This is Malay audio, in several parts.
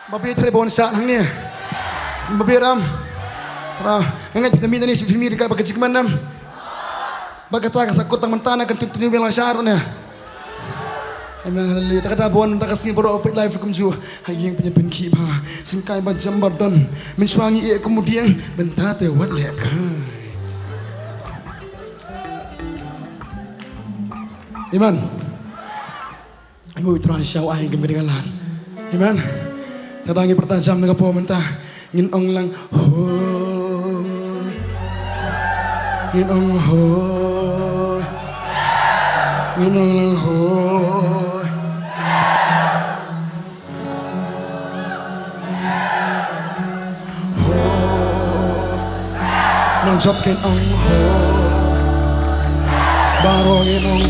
Babi telepon saat hang ni. Babi ram. Ra, ngai vitamin ni si vitamin ka baka jikman nam. Baka ta ka sakot tang mentana kan tuntuni belang syarun ya. Amen haleluya. Tak ada bon tak kasih bro opet live kum ju. Hayang punya penki ba. Singkai ba jambar don. Mensuangi ia kemudian mentate wat lek. Amen. Ibu terang syau ai kemengalan. Amen. Kadangi pertajam dengan po mentah ngin ong lang ho ngin ong ho ngin ong lang ho ho nong chop ngin ong ho baro ngin ong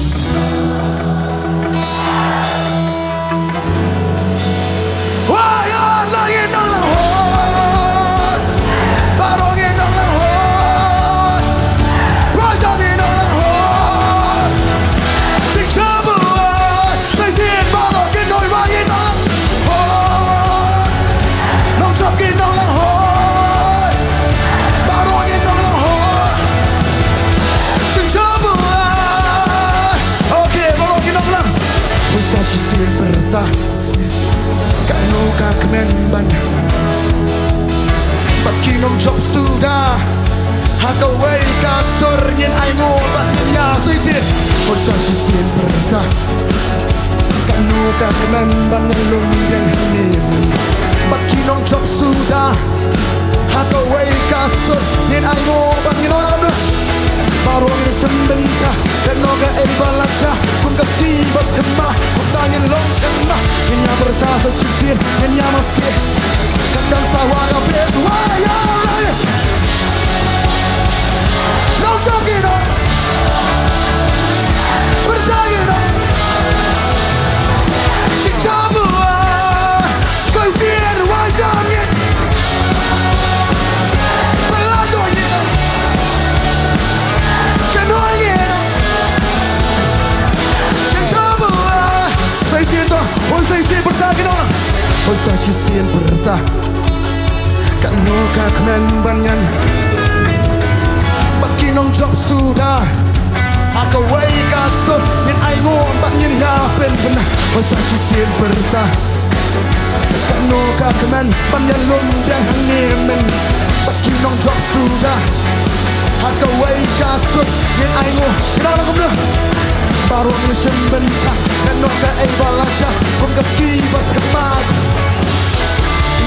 Nong chop sudah hakawai kasur nyen ai ngobat ya sisin forsa sisin perta kanu ka kenan ban lum yang haniman bat kinong chop sudah hakawai kasur nyen ai ngobat nyen orang dah baru ini sembenta dan noga ebalacha kun kasih bat sema tanya long tema yang bertasa sisin yang mesti kadang sawah kabeh waya no talking on bertanya citabu kau sihir wajahnya peladonya kenonya citabu saya sihir tu saya sihir bertanya saya sihir bertanya kanu kakmen banyan bat kinong job sudah hakawai kasur nyen ai ngon bat nyen yapen bena masa sisin berta kanu kakmen banyan lum yang hangimen bat kinong job sudah hakawai kasur nyen ai ngon kenapa kamu baru ni sembenta kanu ka ai balacha kun kasih bat temag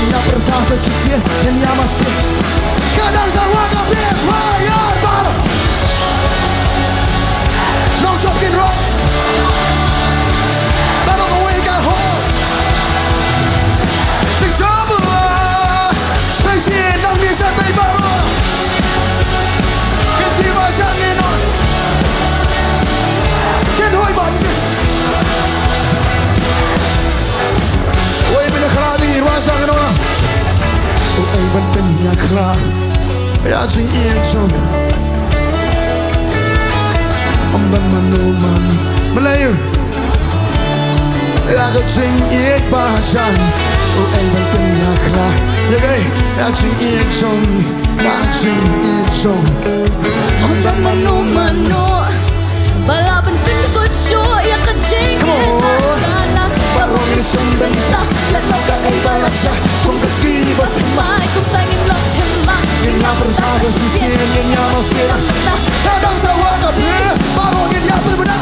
yang bertasa sisir yang mesti kadang sawah kabeh wayar bar nong chokin rock baru away ka ho sing trouble say sin nong ni sa tay baro kan si ba chang ni no kan hoy ban oi bin khlari wa chang no ai ban pen ya klar ya chi ye chom om ban man malayu ya ga ching ye ba chan ai ban pen ya klar ya ga ya chi ye chom ya chi ye chom om ban man bala ban pen ko show ya ka ching ye ba chan baru ni sembenta let no ka ai balacha kung kasih bat mai kung tangin lang hema yang bertasa sisir yang mesti kadang sawah kabeh baru yang berbeda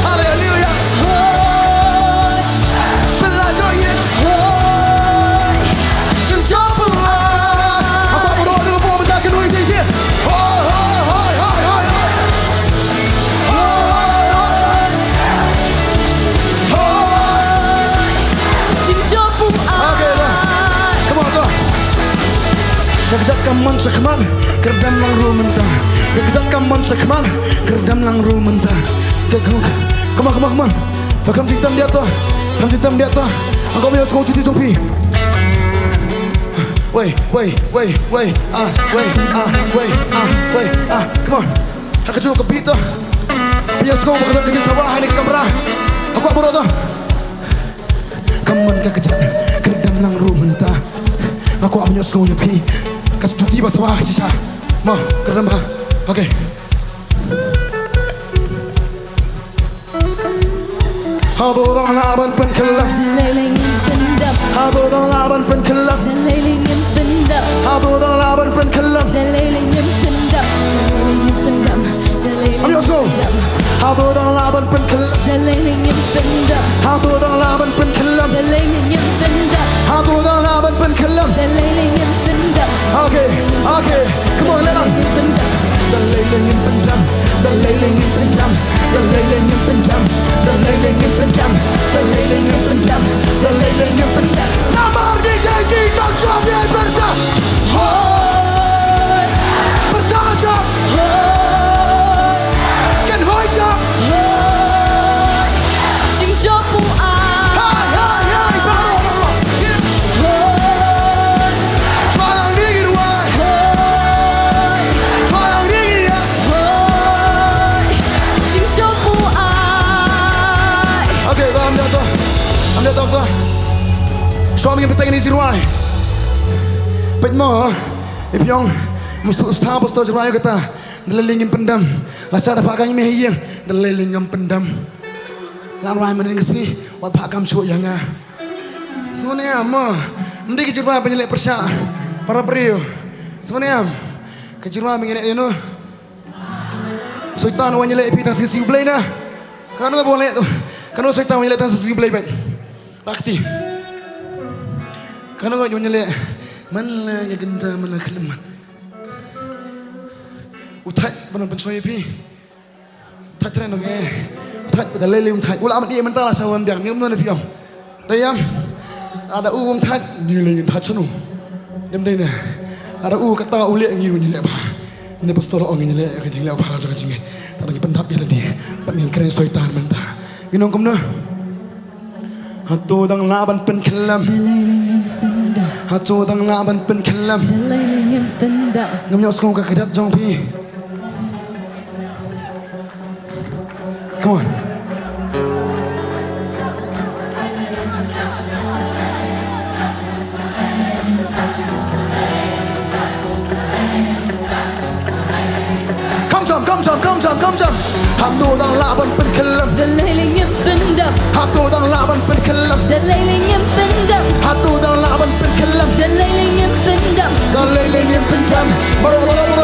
haleluya peladonya sencoba apa bodoh dengan boh mentah kedua sisir kejat kaman sekman kerdam lang rumentah kejat kaman sekman kerdam lang rumentah come on takam cintam dia tu engkau biar sekau cuti topi wait come on aku cukup beat tu biar sekau berkata kerja sawah ni kamera aku bodoh tu Kaman kekejat Keredam nang rumenta Aku amnya sekolah pi Kas cuti bahasa wah sisa Mau keredam ha Oke Hado dong laban pen kelam Lelengin pendam Hado dong laban pen kelam Lelengin pendam Hado dong laban pen kelam Lelengin pendam Lelengin pendam Amnya sekolah Hado dong laban pen kelam Lelengin pendam Hado dong laban pen kelam Lelengin pendam Hado dong laban pen kelam Lelengin pendam Okay Come on lelang Dalelengin pendam Dalelengin pendam Dalelengin pendam Dalelengin pendam Dalelengin pendam Dalelengin pendam Namar di daging nak cabai berda Hoi Pertama jam Hoi Kan hoi jam Hoi Sing jopu ai Hai baru Allah Hoi Trying to get away Hoi Trying to get ya Hoi Sing jopu ai Okay dah ambil tu Suami yang bertanya ni jiruai Pet mo Ipyong Mustu ustah posto jiruai kata Dalelingin pendam Lasa ada pakai mehiyang Dalelingin pendam Laruai mana ni kesini Wat pakam syuk yang ah Sebenarnya mo Mesti ke jiruai penyelek persyak Para periu Sebenarnya Ke jiruai mengenek you know Soitan orang nyelek pitang sisi belai nah Kan nggak boleh tu Kan soitan orang nyelek tang sisi belai baik Rakti Kan nggak nyelek Mana yang genta mana keleman Utai benar pensoi pi Utai tren dong Utai dah lele utai Ulah amat dia mentala sawan biang ni mana piam Dayam Ada utai Nilai utai cenu Dem deh ni Ada kata uliak ngiu nyelek apa Ini pastor orang nyelek kecing lek apa kacang-kacing Tak lagi pendap dia tadi Pening keren soitan mentah Ginong kum noh Hatu dang laban pen kelam Lelengin pendam Hatu dang laban pen kelam Lelengin pendam Ngamnya sekarang kekejat jong pi Come on Come jam Hatu dang laban pen kelam Lelengin pendam Hatu dang laban pen kelam Lelengin pendam Hatu dang laban pen kelam Lelengin pendam Dalelengin pendam Baru pendam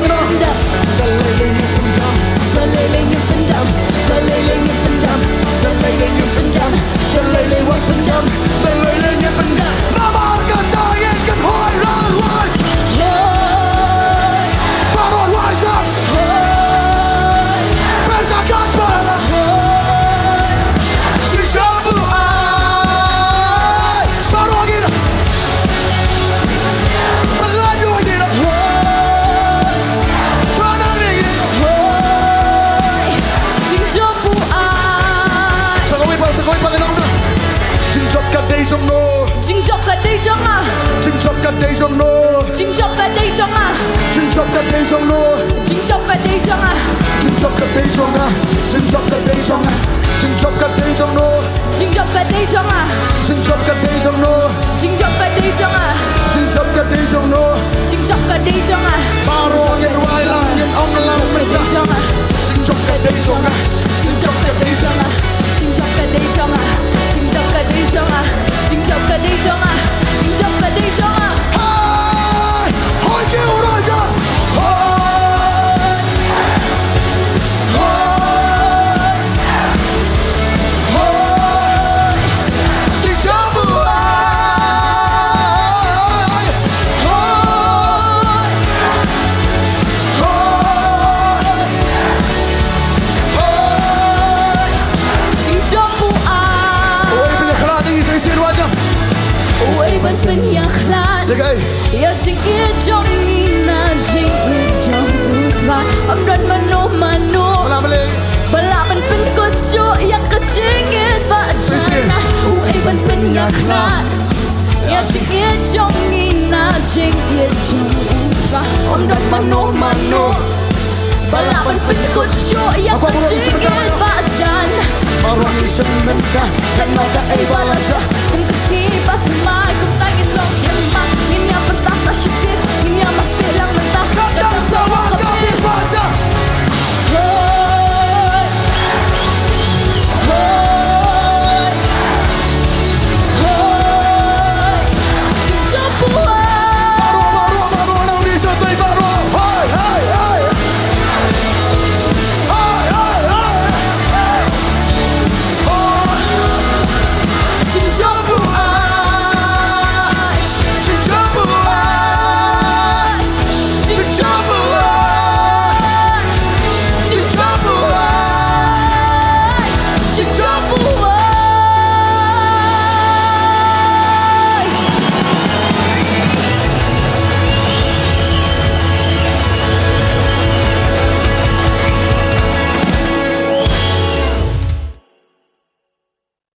Dalelengin pendam Lelengin pendam Lelengin pendam Lelengin pendam Dalelengin pendam Dalelengin pendam Namar kata ingin hoi rai Hoi Baru rai jam Hoi Berzakat bala Hoi Si jabu ai Baru lagi dah Melaju lagi dah Hoi Tanah lagi dah Hoi Sing jopu ai Sakawin pakai nama dah Jinjop kadai jom no Jing job kat day jong ah Jinjop kadai jom no Jing job kat day jong ah Jinjop kadai jom no Jing job kat day jong ah Jinjop kadai jom na Jinjop kadai jom na Jinjop kadai jom no Jing job kat day jong ah Jinjop kadai jom no Jing job kat day jong ah Jinjop kadai jom no Jing job kat day jong ah Baru angin ruai langit om lang merta jong ah Jinjop kadai jom na Jing job kat day jong ah Jing job kat day jong ah Jing job kat day jong ah Jing job kat day jong ah Jing job kat day jong ah Hai Hoi kêu raja Hoi Hoi Hoi Si jabu ai Hoi Hoi Hoi Jing job pu ai Oi punya kelak tinggi saya raja Oi ban pen ya khlan Jaga ai Ya jing ye jong ina jing ye jong utra Om dan mano Malam balik Balaban pen ko cho ya ka jing ye ba jana Oi ban pen ya khlan Ya jing ye jong ina jing ye jong utra Om dan mano Balaban pen ko cho ya ka jing ye ba jana Baru angin sementara Dan mata ay balaja Kung